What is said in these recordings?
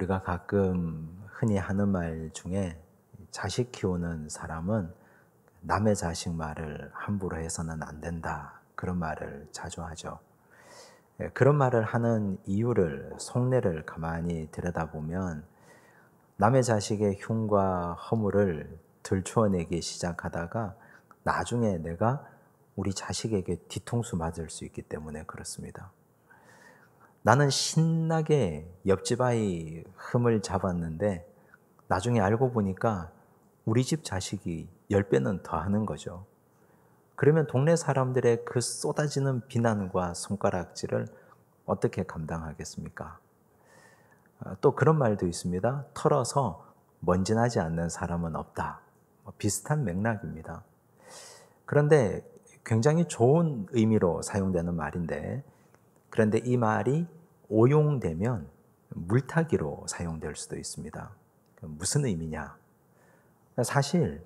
우리가 가끔 흔히 하는 말 중에 자식 키우는 사람은 남의 자식 말을 함부로 해서는 안 된다. 그런 말을 자주 하죠. 그런 말을 하는 이유를, 속내를 가만히 들여다보면 남의 자식의 흉과 허물을 들추어내기 시작하다가 나중에 내가 우리 자식에게 뒤통수 맞을 수 있기 때문에 그렇습니다. 나는 신나게 옆집 아이 흠을 잡았는데 나중에 알고 보니까 우리 집 자식이 10배는 더 하는 거죠. 그러면 동네 사람들의 그 쏟아지는 비난과 손가락질을 어떻게 감당하겠습니까? 또 그런 말도 있습니다. 털어서 먼지 나지 않는 사람은 없다. 비슷한 맥락입니다. 그런데 굉장히 좋은 의미로 사용되는 말인데, 그런데 이 말이 오용되면 물타기로 사용될 수도 있습니다. 무슨 의미냐? 사실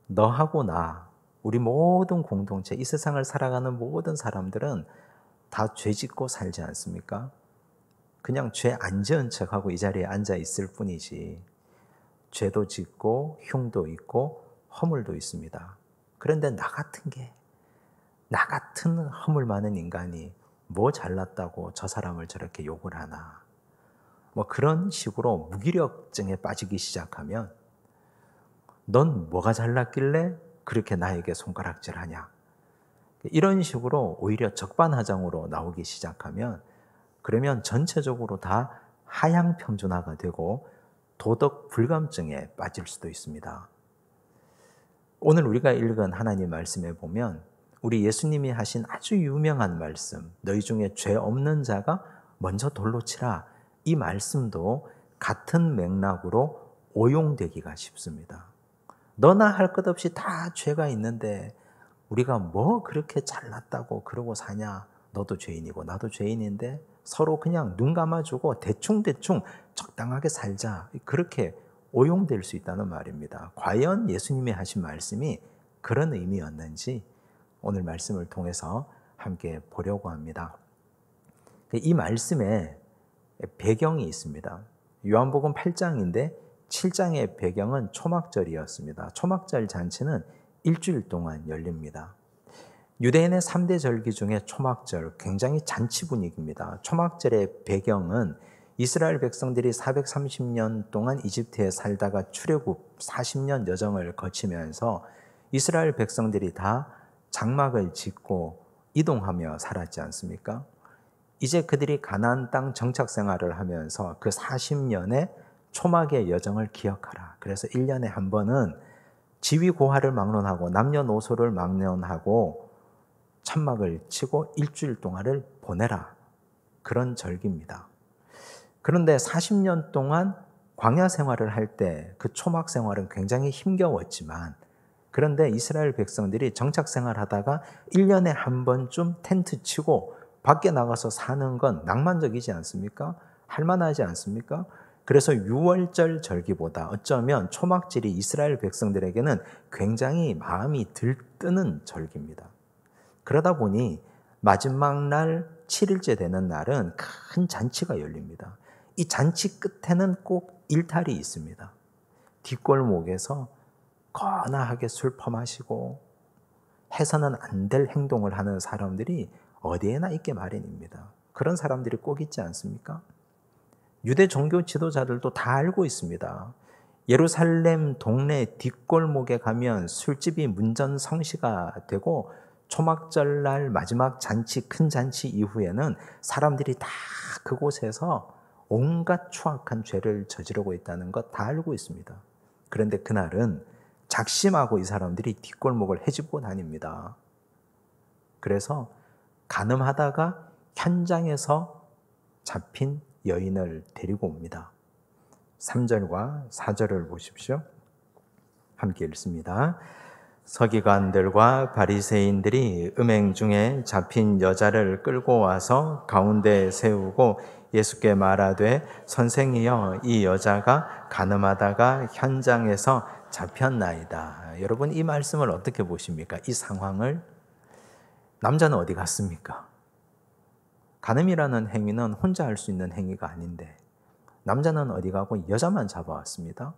너하고 나, 우리 모든 공동체, 이 세상을 살아가는 모든 사람들은 다 죄 짓고 살지 않습니까? 그냥 죄 안 지은 척하고 이 자리에 앉아 있을 뿐이지, 죄도 짓고 흉도 있고 허물도 있습니다. 그런데 나 같은 허물 많은 인간이 뭐 잘났다고 저 사람을 저렇게 욕을 하나, 그런 식으로 무기력증에 빠지기 시작하면 넌 뭐가 잘났길래 그렇게 나에게 손가락질하냐, 이런 식으로 오히려 적반하장으로 나오기 시작하면, 그러면 전체적으로 다 하향 평준화가 되고 도덕 불감증에 빠질 수도 있습니다. 오늘 우리가 읽은 하나님 말씀에 보면 우리 예수님이 하신 아주 유명한 말씀, 너희 중에 죄 없는 자가 먼저 돌로 치라, 이 말씀도 같은 맥락으로 오용되기가 쉽습니다. 너나 할 것 없이 다 죄가 있는데 우리가 뭐 그렇게 잘났다고 그러고 사냐, 너도 죄인이고 나도 죄인인데 서로 그냥 눈 감아주고 대충대충 적당하게 살자, 그렇게 오용될 수 있다는 말입니다. 과연 예수님이 하신 말씀이 그런 의미였는지 오늘 말씀을 통해서 함께 보려고 합니다. 이 말씀에 배경이 있습니다. 요한복음 8장인데 7장의 배경은 초막절이었습니다. 초막절 잔치는 일주일 동안 열립니다. 유대인의 3대 절기 중에 초막절, 굉장히 잔치 분위기입니다. 초막절의 배경은 이스라엘 백성들이 430년 동안 이집트에 살다가 출애굽 40년 여정을 거치면서 이스라엘 백성들이 다 장막을 짓고 이동하며 살았지 않습니까? 이제 그들이 가나안 땅 정착 생활을 하면서 그 40년의 초막의 여정을 기억하라. 그래서 1년에 한 번은 지위고하를 막론하고 남녀노소를 막론하고 천막을 치고 일주일 동안을 보내라. 그런 절기입니다. 그런데 40년 동안 광야 생활을 할 때 그 초막 생활은 굉장히 힘겨웠지만, 그런데 이스라엘 백성들이 정착 생활하다가 1년에 한 번쯤 텐트 치고 밖에 나가서 사는 건 낭만적이지 않습니까? 할만하지 않습니까? 그래서 유월절 절기보다 어쩌면 초막절이 이스라엘 백성들에게는 굉장히 마음이 들뜨는 절기입니다. 그러다 보니 마지막 날 7일째 되는 날은 큰 잔치가 열립니다. 이 잔치 끝에는 꼭 일탈이 있습니다. 뒷골목에서 거나하게 술 퍼마시고 해서는 안 될 행동을 하는 사람들이 어디에나 있게 마련입니다. 그런 사람들이 꼭 있지 않습니까? 유대 종교 지도자들도 다 알고 있습니다. 예루살렘 동네 뒷골목에 가면 술집이 문전성시가 되고 초막절날 마지막 잔치, 큰 잔치 이후에는 사람들이 다 그곳에서 온갖 추악한 죄를 저지르고 있다는 것 다 알고 있습니다. 그런데 그날은 작심하고 이 사람들이 뒷골목을 헤집고 다닙니다. 그래서 간음하다가 현장에서 잡힌 여인을 데리고 옵니다. 3절과 4절을 보십시오. 함께 읽습니다. 서기관들과 바리새인들이 음행 중에 잡힌 여자를 끌고 와서 가운데에 세우고 예수께 말하되 선생이여, 이 여자가 간음하다가 현장에서 잡혔나이다. 여러분, 이 말씀을 어떻게 보십니까? 이 상황을. 남자는 어디 갔습니까? 간음이라는 행위는 혼자 할 수 있는 행위가 아닌데 남자는 어디 가고 여자만 잡아왔습니다.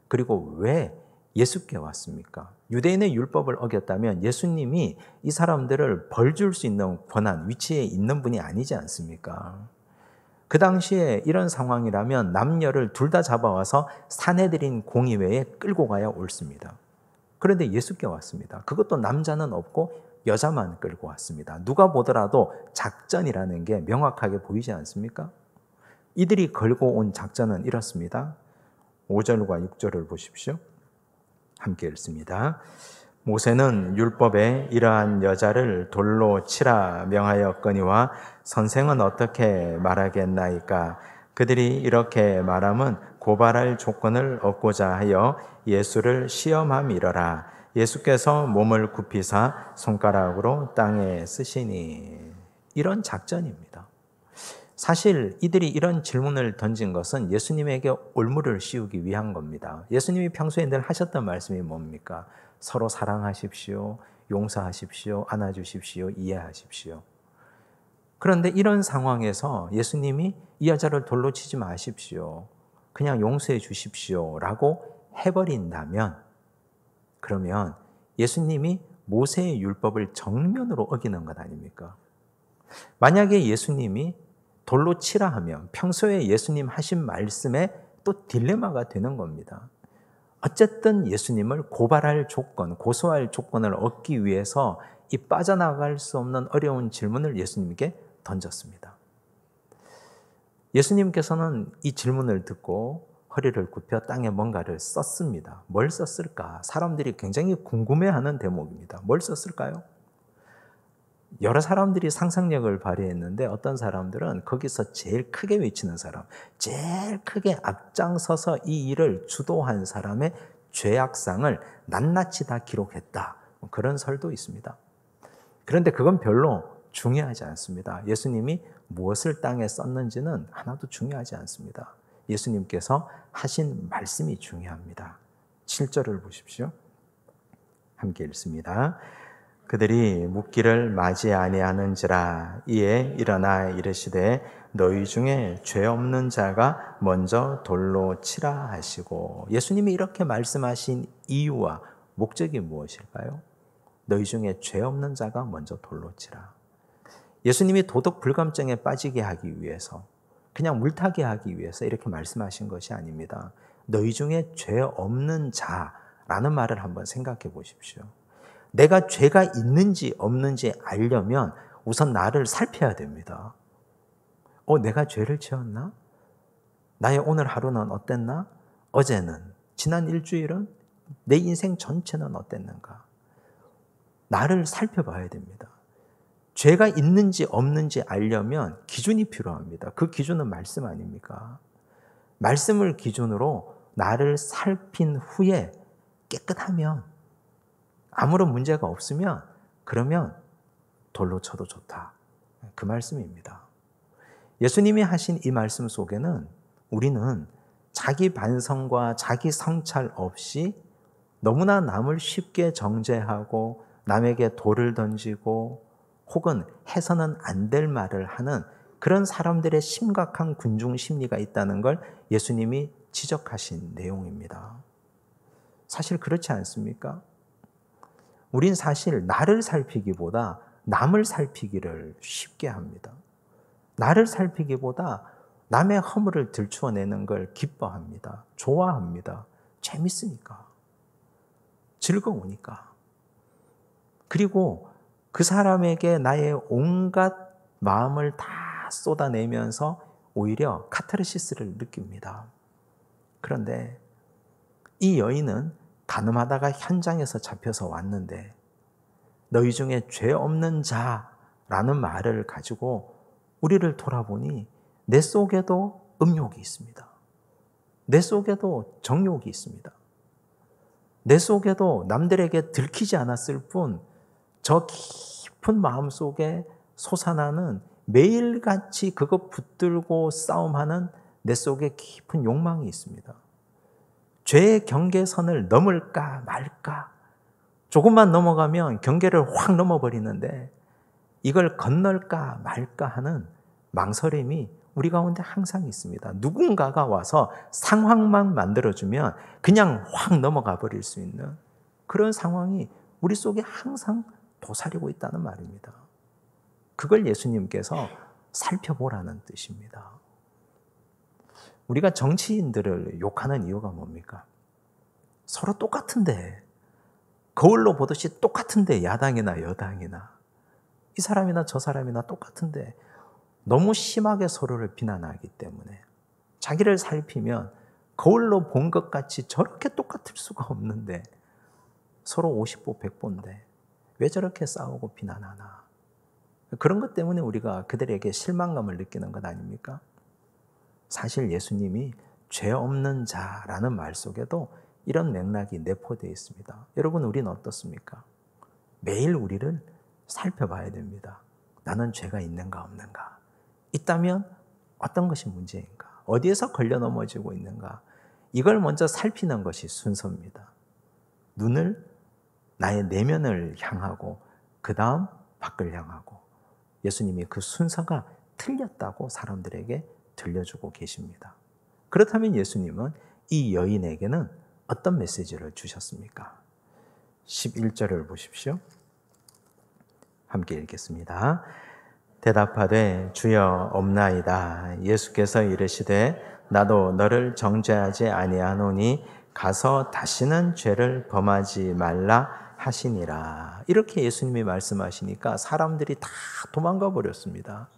그리고 왜 예수께 왔습니까? 유대인의 율법을 어겼다면 예수님이 이 사람들을 벌 줄 수 있는 권한, 위치에 있는 분이 아니지 않습니까? 그 당시에 이런 상황이라면 남녀를 둘 다 잡아와서 사내들인 공의회에 끌고 가야 옳습니다. 그런데 예수께 왔습니다. 그것도 남자는 없고 여자만 끌고 왔습니다. 누가 보더라도 작전이라는 게 명확하게 보이지 않습니까? 이들이 걸고 온 작전은 이렇습니다. 5절과 6절을 보십시오. 함께 읽습니다. 모세는 율법에 이러한 여자를 돌로 치라 명하였거니와 선생은 어떻게 말하겠나이까? 그들이 이렇게 말함은 고발할 조건을 얻고자 하여 예수를 시험함이러라. 예수께서 몸을 굽히사 손가락으로 땅에 쓰시니. 이런 작전입니다. 사실 이들이 이런 질문을 던진 것은 예수님에게 올무를 씌우기 위한 겁니다. 예수님이 평소에 늘 하셨던 말씀이 뭡니까? 서로 사랑하십시오, 용서하십시오, 안아주십시오, 이해하십시오. 그런데 이런 상황에서 예수님이 이 여자를 돌로 치지 마십시오, 그냥 용서해 주십시오 라고 해버린다면, 그러면 예수님이 모세의 율법을 정면으로 어기는 것 아닙니까? 만약에 예수님이 돌로 치라 하면 평소에 예수님 하신 말씀에 또 딜레마가 되는 겁니다. 어쨌든 예수님을 고발할 조건, 고소할 조건을 얻기 위해서 이 빠져나갈 수 없는 어려운 질문을 예수님께 던졌습니다. 예수님께서는 이 질문을 듣고 허리를 굽혀 땅에 뭔가를 썼습니다. 뭘 썼을까? 사람들이 굉장히 궁금해하는 대목입니다. 뭘 썼을까요? 여러 사람들이 상상력을 발휘했는데 어떤 사람들은 거기서 제일 크게 외치는 사람, 제일 크게 앞장서서 이 일을 주도한 사람의 죄악상을 낱낱이 다 기록했다. 그런 설도 있습니다. 그런데 그건 별로 중요하지 않습니다. 예수님이 무엇을 땅에 썼는지는 하나도 중요하지 않습니다. 예수님께서 하신 말씀이 중요합니다. 7절을 보십시오. 함께 읽습니다. 그들이 묻기를 맞이 아니하는지라. 이에 일어나 이르시되 너희 중에 죄 없는 자가 먼저 돌로 치라 하시고. 예수님이 이렇게 말씀하신 이유와 목적이 무엇일까요? 너희 중에 죄 없는 자가 먼저 돌로 치라. 예수님이 도덕 불감증에 빠지게 하기 위해서, 그냥 물타기 하기 위해서 이렇게 말씀하신 것이 아닙니다. 너희 중에 죄 없는 자라는 말을 한번 생각해 보십시오. 내가 죄가 있는지 없는지 알려면 우선 나를 살펴야 됩니다. 내가 죄를 지었나? 나의 오늘 하루는 어땠나? 어제는, 지난 일주일은, 내 인생 전체는 어땠는가? 나를 살펴봐야 됩니다. 죄가 있는지 없는지 알려면 기준이 필요합니다. 그 기준은 말씀 아닙니까? 말씀을 기준으로 나를 살핀 후에 깨끗하면, 아무런 문제가 없으면, 그러면 돌로 쳐도 좋다. 그 말씀입니다. 예수님이 하신 이 말씀 속에는 우리는 자기 반성과 자기 성찰 없이 너무나 남을 쉽게 정죄하고 남에게 돌을 던지고 혹은 해서는 안 될 말을 하는 그런 사람들의 심각한 군중 심리가 있다는 걸 예수님이 지적하신 내용입니다. 사실 그렇지 않습니까? 우린 사실 나를 살피기보다 남을 살피기를 쉽게 합니다. 나를 살피기보다 남의 허물을 들추어내는 걸 기뻐합니다. 좋아합니다. 재밌으니까. 즐거우니까. 그리고 그 사람에게 나의 온갖 마음을 다 쏟아내면서 오히려 카타르시스를 느낍니다. 그런데 이 여인은 가늠하다가 현장에서 잡혀서 왔는데 너희 중에 죄 없는 자라는 말을 가지고 우리를 돌아보니 내 속에도 음욕이 있습니다. 내 속에도 정욕이 있습니다. 내 속에도 남들에게 들키지 않았을 뿐 저 깊은 마음 속에 솟아나는 매일같이 그거 붙들고 싸움하는 내 속에 깊은 욕망이 있습니다. 죄의 경계선을 넘을까 말까, 조금만 넘어가면 경계를 확 넘어버리는데 이걸 건널까 말까 하는 망설임이 우리 가운데 항상 있습니다. 누군가가 와서 상황만 만들어주면 그냥 확 넘어가 버릴 수 있는 그런 상황이 우리 속에 항상 도사리고 있다는 말입니다. 그걸 예수님께서 살펴보라는 뜻입니다. 우리가 정치인들을 욕하는 이유가 뭡니까? 서로 똑같은데, 거울로 보듯이 똑같은데, 야당이나 여당이나 이 사람이나 저 사람이나 똑같은데 너무 심하게 서로를 비난하기 때문에 자기를 살피면 거울로 본 것 같이 저렇게 똑같을 수가 없는데 서로 50보 100보인데 왜 저렇게 싸우고 비난하나. 그런 것 때문에 우리가 그들에게 실망감을 느끼는 것 아닙니까? 사실 예수님이 죄 없는 자라는 말 속에도 이런 맥락이 내포되어 있습니다. 여러분, 우리는 어떻습니까? 매일 우리를 살펴봐야 됩니다. 나는 죄가 있는가 없는가? 있다면 어떤 것이 문제인가? 어디에서 걸려 넘어지고 있는가? 이걸 먼저 살피는 것이 순서입니다. 눈을 나의 내면을 향하고 그 다음 밖을 향하고, 예수님이 그 순서가 틀렸다고 사람들에게 들려주고 계십니다. 그렇다면 예수님은 이 여인에게는 어떤 메시지를 주셨습니까? 11절을 보십시오. 함께 읽겠습니다. 대답하되 주여 없나이다. 예수께서 이르시되 나도 너를 정죄하지 아니하노니 가서 다시는 죄를 범하지 말라 하시니라. 이렇게 예수님이 말씀하시니까 사람들이 다 도망가 버렸습니다.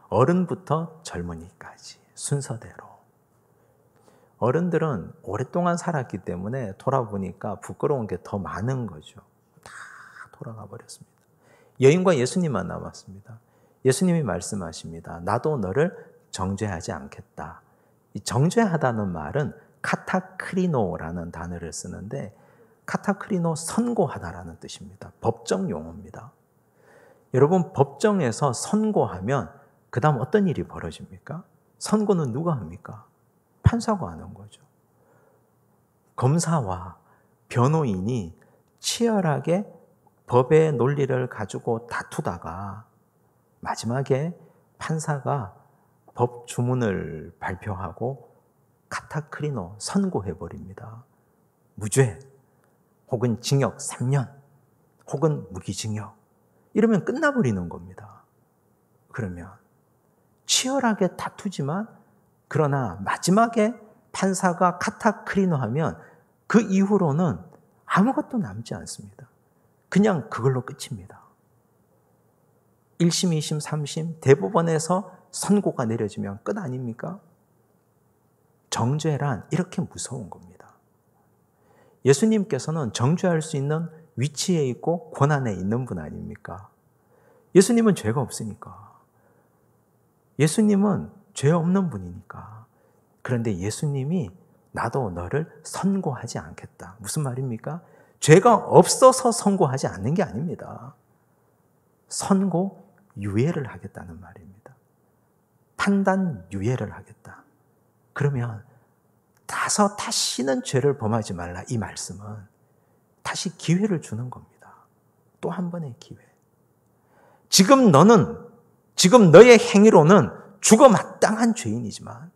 어른부터 젊은이까지 순서대로. 어른들은 오랫동안 살았기 때문에 돌아보니까 부끄러운 게 더 많은 거죠. 다 돌아가 버렸습니다. 여인과 예수님만 남았습니다. 예수님이 말씀하십니다. 나도 너를 정죄하지 않겠다. 이 정죄하다는 말은 카타크리노라는 단어를 쓰는데, 카타크리노 선고하다라는 뜻입니다. 법정 용어입니다. 여러분, 법정에서 선고하면 그 다음 어떤 일이 벌어집니까? 선고는 누가 합니까? 판사가 하는 거죠. 검사와 변호인이 치열하게 법의 논리를 가지고 다투다가 마지막에 판사가 법 주문을 발표하고 카타크리노 선고해버립니다. 무죄 혹은 징역 3년 혹은 무기징역, 이러면 끝나버리는 겁니다. 그러면 치열하게 다투지만 그러나 마지막에 판사가 카타크리노 하면 그 이후로는 아무것도 남지 않습니다. 그냥 그걸로 끝입니다. 1심, 2심, 3심 대법원에서 선고가 내려지면 끝 아닙니까? 정죄란 이렇게 무서운 겁니다. 예수님께서는 정죄할 수 있는 위치에 있고 권한에 있는 분 아닙니까? 예수님은 죄가 없으니까. 예수님은 죄 없는 분이니까. 그런데 예수님이 나도 너를 선고하지 않겠다. 무슨 말입니까? 죄가 없어서 선고하지 않는 게 아닙니다. 선고 유예를 하겠다는 말입니다. 판단 유예를 하겠다. 그러면 다시는 죄를 범하지 말라, 이 말씀은 다시 기회를 주는 겁니다. 또 한 번의 기회. 지금 너의 행위로는 죽어 마땅한 죄인이지만,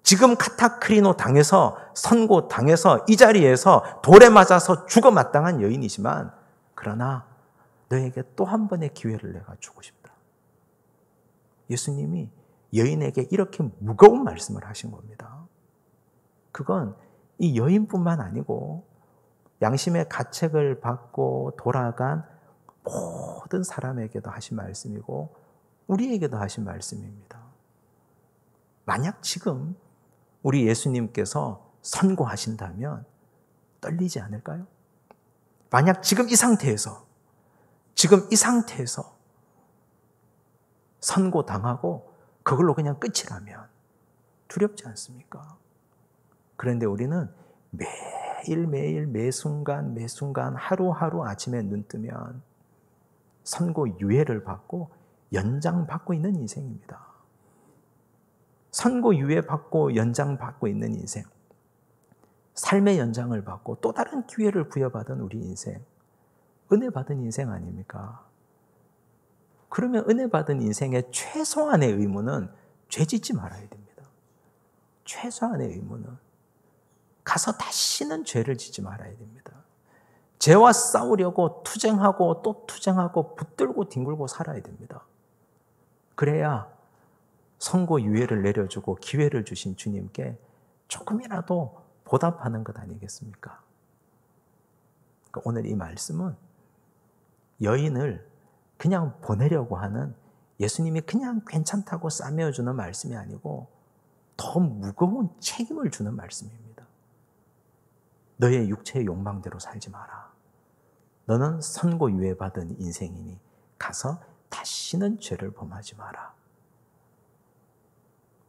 지금 카타크리노 당해서 선고 당해서 이 자리에서 돌에 맞아서 죽어 마땅한 여인이지만, 그러나 너에게 또 한 번의 기회를 내가 주고 싶다. 예수님이 여인에게 이렇게 무거운 말씀을 하신 겁니다. 그건 이 여인뿐만 아니고 양심의 가책을 받고 돌아간 모든 사람에게도 하신 말씀이고 우리에게도 하신 말씀입니다. 만약 지금 우리 예수님께서 선고하신다면 떨리지 않을까요? 만약 지금 이 상태에서 선고당하고 그걸로 그냥 끝이라면 두렵지 않습니까? 그런데 우리는 매일매일 매순간 하루하루 아침에 눈 뜨면 선고 유예를 받고 연장받고 있는 인생입니다. 선고 유예 받고 연장받고 있는 인생, 삶의 연장을 받고 또 다른 기회를 부여받은 우리 인생, 은혜 받은 인생 아닙니까? 그러면 은혜 받은 인생의 최소한의 의무는 죄 짓지 말아야 됩니다. 최소한의 의무는 가서 다시는 죄를 짓지 말아야 됩니다. 죄와 싸우려고 투쟁하고 또 투쟁하고 붙들고 뒹굴고 살아야 됩니다. 그래야 선고 유예를 내려주고 기회를 주신 주님께 조금이라도 보답하는 것 아니겠습니까? 그러니까 오늘 이 말씀은 여인을 그냥 보내려고 하는, 예수님이 그냥 괜찮다고 싸매어주는 말씀이 아니고 더 무거운 책임을 주는 말씀입니다. 너의 육체의 욕망대로 살지 마라. 너는 선고 유예받은 인생이니 가서 다시는 죄를 범하지 마라.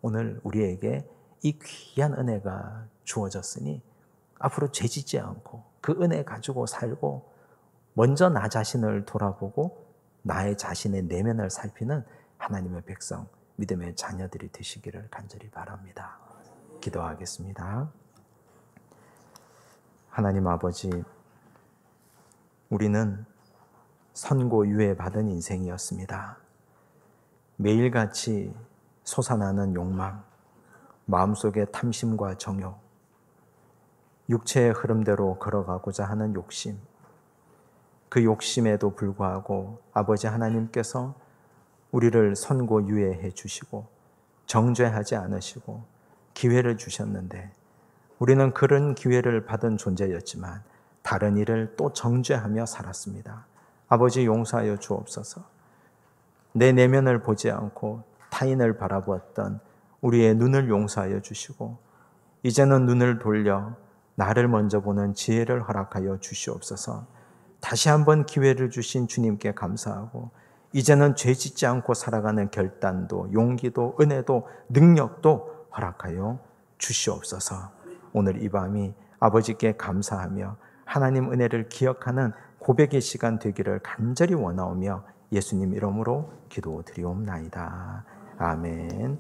오늘 우리에게 이 귀한 은혜가 주어졌으니 앞으로 죄 짓지 않고 그 은혜 가지고 살고 먼저 나 자신을 돌아보고 나의 자신의 내면을 살피는 하나님의 백성, 믿음의 자녀들이 되시기를 간절히 바랍니다. 기도하겠습니다. 하나님 아버지, 우리는 선고 유예 받은 인생이었습니다. 매일같이 솟아나는 욕망, 마음속의 탐심과 정욕, 육체의 흐름대로 걸어가고자 하는 욕심, 그 욕심에도 불구하고 아버지 하나님께서 우리를 선고 유예해 주시고 정죄하지 않으시고 기회를 주셨는데, 우리는 그런 기회를 받은 존재였지만 다른 일을 또 정죄하며 살았습니다. 아버지 용서하여 주옵소서. 내 내면을 보지 않고 타인을 바라보았던 우리의 눈을 용서하여 주시고 이제는 눈을 돌려 나를 먼저 보는 지혜를 허락하여 주시옵소서. 다시 한번 기회를 주신 주님께 감사하고 이제는 죄 짓지 않고 살아가는 결단도 용기도 은혜도 능력도 허락하여 주시옵소서. 오늘 이 밤이 아버지께 감사하며 하나님 은혜를 기억하는 고백의 시간 되기를 간절히 원하오며 예수님 이름으로 기도드리옵나이다. 아멘.